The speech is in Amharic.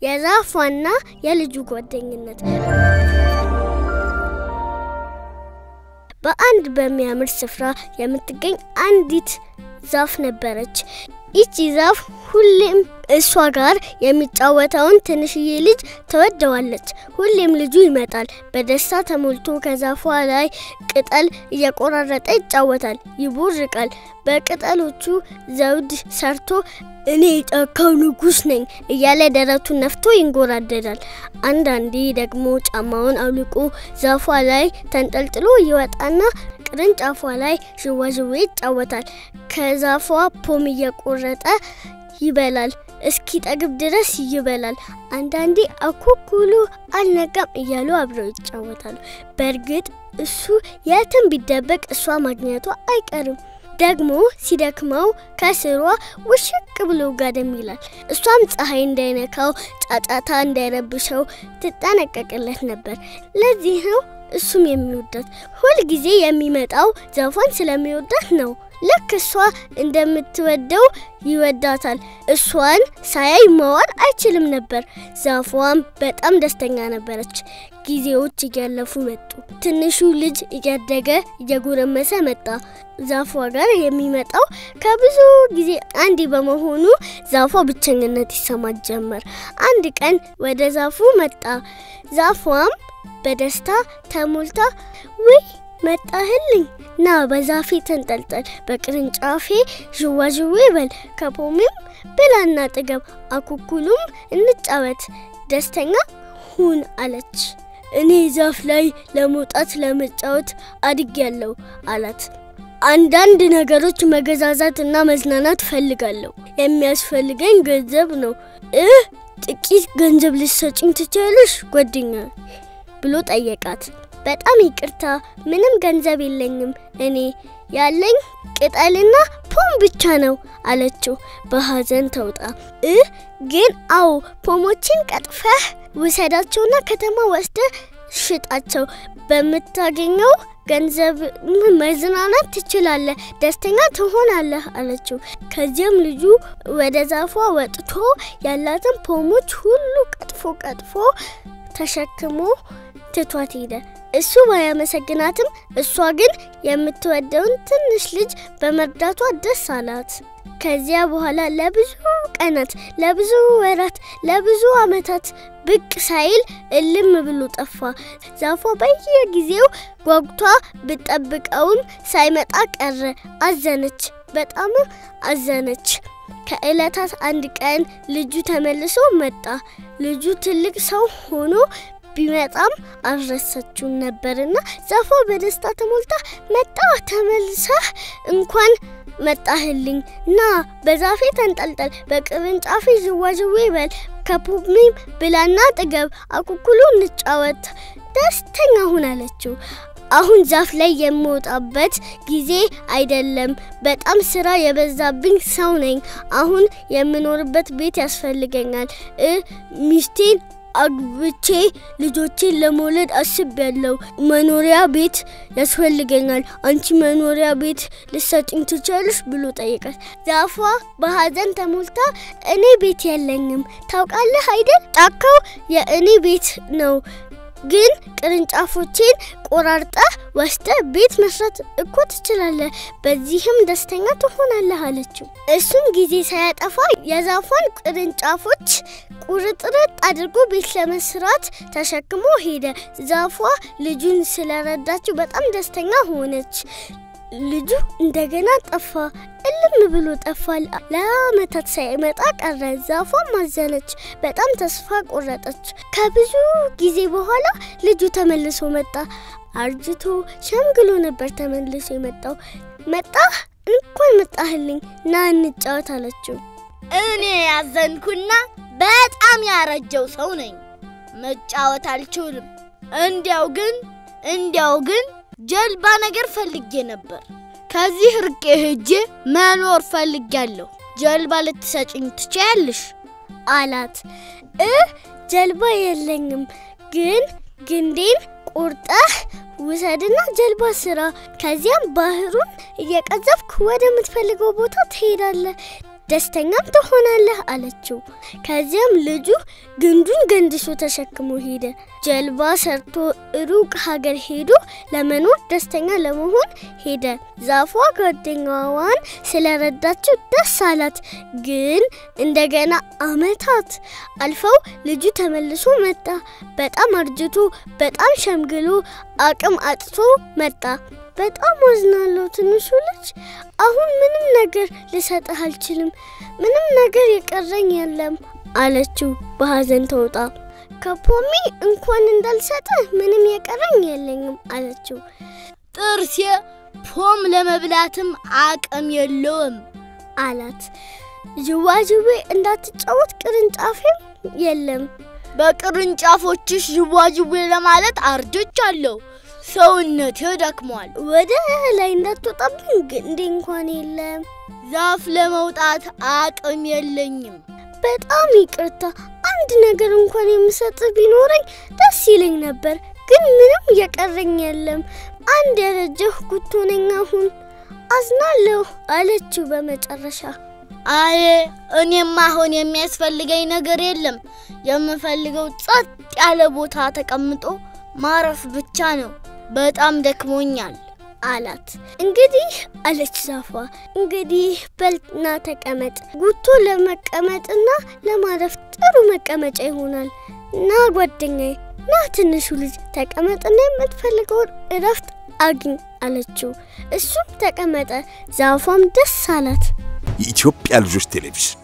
የዛፏና የልጁ ጓደኝነት በአንድ በሚያምር ስፍራ የምትገኝ አንዲት ዛፍ ነበረች ይቺ ዛፍ ሁሌም እሷ ጋር የሚጫወተውን ትንሽዬ ልጅ ተወደዋለች ሁሌም ልጁ ይመጣል በደስታ ተሞልቶ ከዛፏ ላይ ቅጠል እየቆራረጠ ይጫወታል ይቦርቃል በቅጠሎቹ ዘውድ ሰርቶ እኔ ጫካው ንጉስ ነኝ እያለ ደረቱን ነፍቶ ይንጎራደዳል አንዳንዴ ደግሞ ጫማውን አውልቆ ዛፏ ላይ ተንጠልጥሎ ይወጣና ቅርንጫፏ ላይ ዥዋዥዌ ይጫወታል ከዛፏ ፖም እየቆረጠ ይበላል እስኪ ጠግብ ድረስ ይበላል አንዳንዴ አኩኩሉ አልነጋም እያሉ አብረው ይጫወታሉ በርግጥ እሱ የትም ቢደበቅ እሷ ማግኘቷ አይቀርም ደግሞ ሲደክመው ከስሯ ውሽቅ ብሎ ጋደም ይላል እሷም ፀሐይ እንዳይነካው ጫጫታ እንዳይረብሸው ትጠነቀቅለት ነበር ለዚህ ነው እሱም የሚወዳት ሁሉ ጊዜ የሚመጣው ዛፏን ስለሚወዳት ነው ልክ እሷ እንደምትወደው ይወዳታል እሷን ሳያይ መዋል አይችልም ነበር ዛፏም በጣም ደስተኛ ነበረች ጊዜዎች እያለፉ መጡ ትንሹ ልጅ እያደገ እየጎረመሰ መጣ ዛፏ ጋር የሚመጣው ከብዙ ጊዜ አንዴ በመሆኑ ዛፏ ብቸኝነት ይሰማት ጀመር አንድ ቀን ወደ ዛፉ መጣ ዛፏም በደስታ ተሞልታ ወይ መጣህልኝ ና በዛፌ ተንጠልጠል በቅርንጫፌ ዥዋዥዌ በል ከፖምም ብላና ጥገብ አኩኩሉም እንጫወት ደስተኛ ሁን አለች እኔ ዛፍ ላይ ለመውጣት ለመጫወት አድጌያለሁ አላት አንዳንድ ነገሮች መገዛዛትና መዝናናት ፈልጋለሁ የሚያስፈልገኝ ገንዘብ ነው ጥቂት ገንዘብ ልትሰጪኝ ትችያለሽ ጓደኛ ብሎ ጠየቃት በጣም ይቅርታ ምንም ገንዘብ የለኝም እኔ ያለኝ ቅጠልና ፖም ብቻ ነው አለችው በሐዘን ተውጣ ግን አው ፖሞችን ቀጥፈህ ወሰዳቸውና ከተማ ወስደህ ሽጣቸው በመታገኘው ገንዘብ መዝናናት ትችላለህ ደስተኛ ትሆናለህ አለችው ከዚያም ልጁ ወደ ዛፏ ወጥቶ ያላትን ፖሞች ሁሉ ቀጥፎ ተሸክሞ ትቷት ሄደ እሱ ባያመሰግናትም እሷ ግን የምትወደውን ትንሽ ልጅ በመርዳቷ ደስ አላት ከዚያ በኋላ ለብዙ ቀናት ለብዙ ወራት ለብዙ አመታት ብቅ ሳይል እልም ብሎ ጠፋ ዛፏ በየጊዜው ጓጉቷ ብትጠብቀውም ሳይመጣ ቀረ አዘነች በጣም አዘነች ከእለታት አንድ ቀን ልጁ ተመልሶ መጣ ልጁ ትልቅ ሰው ሆኖ ቢመጣም አልረሳችው ነበርና ዛፏ በደስታ ተሞልታ መጣ ተመልሰህ እንኳን መጣህልኝ ና በዛፌ ተንጠልጠል በቅርንጫፌ ዥዋዥዌ በል ከፖምም ብላና ጥገብ አኩኩሉ እንጫወት ደስተኛ ሁን አለችው አሁን ዛፍ ላይ የምወጣበት ጊዜ አይደለም በጣም ስራ የበዛብኝ ሰው ነኝ አሁን የምኖርበት ቤት ያስፈልገኛል ሚስቴን አግብቼ ልጆቼን ለመውለድ አስቤያለሁ መኖሪያ ቤት ያስፈልገኛል አንቺ መኖሪያ ቤት ልትሰጪኝ ትችያለሽ ብሎ ጠየቃት ዛፏ በሐዘን ተሞልታ እኔ ቤት የለኝም ታውቃለህ አይደል ጫካው የእኔ ቤት ነው ግን ቅርንጫፎችን ቆራርጣ ወስደ ቤት መስራት እኮ ትችላለህ በዚህም ደስተኛ ትሆናለህ አለችው እሱም ጊዜ ሳያጠፋ የዛፏን ቅርንጫፎች ቁርጥርጥ አድርጎ ቤት ለመስራት ተሸክሞ ሄደ ዛፏ ልጁን ስለረዳችው በጣም ደስተኛ ሆነች ልጁ እንደገና ጠፋ እልም ብሎ ጠፋ ለአመታት ሳይመጣ ቀረ ዛፏ ማዘነች በጣም ተስፋ ቆረጠች ከብዙ ጊዜ በኋላ ልጁ ተመልሶ መጣ አርጅቶ ሸምግሎ ነበር ተመልሶ የመጣው እንኳን መጣህልኝ ና እንጫወት አለችው እኔ ያዘንኩና በጣም ያረጀው ሰው ነኝ መጫወት አልችልም እንዲያው ግን ጀልባ ነገር ፈልጌ ነበር ከዚህ ርቄ ሄጄ መኖር ፈልጋለሁ ጀልባ ልትሰጪኝ ትችያለሽ አላት ጀልባ የለኝም ግን ግንዴን ቆርጠህ ውሰድና ጀልባ ስራ ከዚያም ባህሩን እየቀዘፍክ ወደ ምትፈልገው ቦታ ትሄዳለህ ደስተኛም ትሆናለህ አለችው። ከዚያም ልጁ ግንዱን ገንድሶ ተሸክሞ ሄደ። ጀልባ ሰርቶ ሩቅ ሀገር ሄዶ ለመኖር ደስተኛ ለመሆን ሄደ። ዛፏ ጓደኛዋን ስለረዳችው ደስ አላት። ግን እንደገና አመታት አልፈው ልጁ ተመልሶ መጣ። በጣም አርጅቶ በጣም ሸምግሎ አቅም አጥቶ መጣ። በጣም ወዝናለሁ ትንሹ ልጅ፣ አሁን ምንም ነገር ልሰጥህ አልችልም። ምንም ነገር የቀረኝ የለም አለችው በሐዘን ተውጣ። ከፖሚ እንኳን እንዳልሰጥህ ምንም የቀረኝ የለኝም አለችው። ጥርሴ ፖም ለመብላትም አቅም የለውም አላት። ዥዋዥዌ እንዳትጫወት ቅርንጫፍም የለም። በቅርንጫፎችሽ ዥዋዥዌ ለማለት አርጅቻለሁ። ሰውነቴ ደክሟል። ወደ ላይ እንዳትወጣብኝ ግንዴ እንኳን የለም። ዛፍ ለመውጣት አቅም የለኝም። በጣም ይቅርታ። አንድ ነገር እንኳን የምሰጥህ ቢኖረኝ ደስ ይለኝ ነበር፣ ግን ምንም የቀረኝ የለም። አንድ ያረጀሁ ጉቶ ነኝ አሁን። አዝናለሁ አለችው በመጨረሻ። አይ እኔማ አሁን የሚያስፈልገኝ ነገር የለም። የምፈልገው ጸጥ ያለ ቦታ ተቀምጦ ማረፍ ብቻ ነው። በጣም ደክሞኛል አላት። እንግዲህ አለች ዛፏ፣ እንግዲህ በልና ተቀመጥ። ጉቶ ለመቀመጥና ለማረፍ ጥሩ መቀመጫ ይሆናል። ና ጓደኛዬ፣ ና ትንሹ ልጅ ተቀመጥና የምትፈልገውን እረፍት አግኝ አለችው። እሱም ተቀመጠ። ዛፏም ደስ አላት። የኢትዮጵያ ልጆች ቴሌቪዥን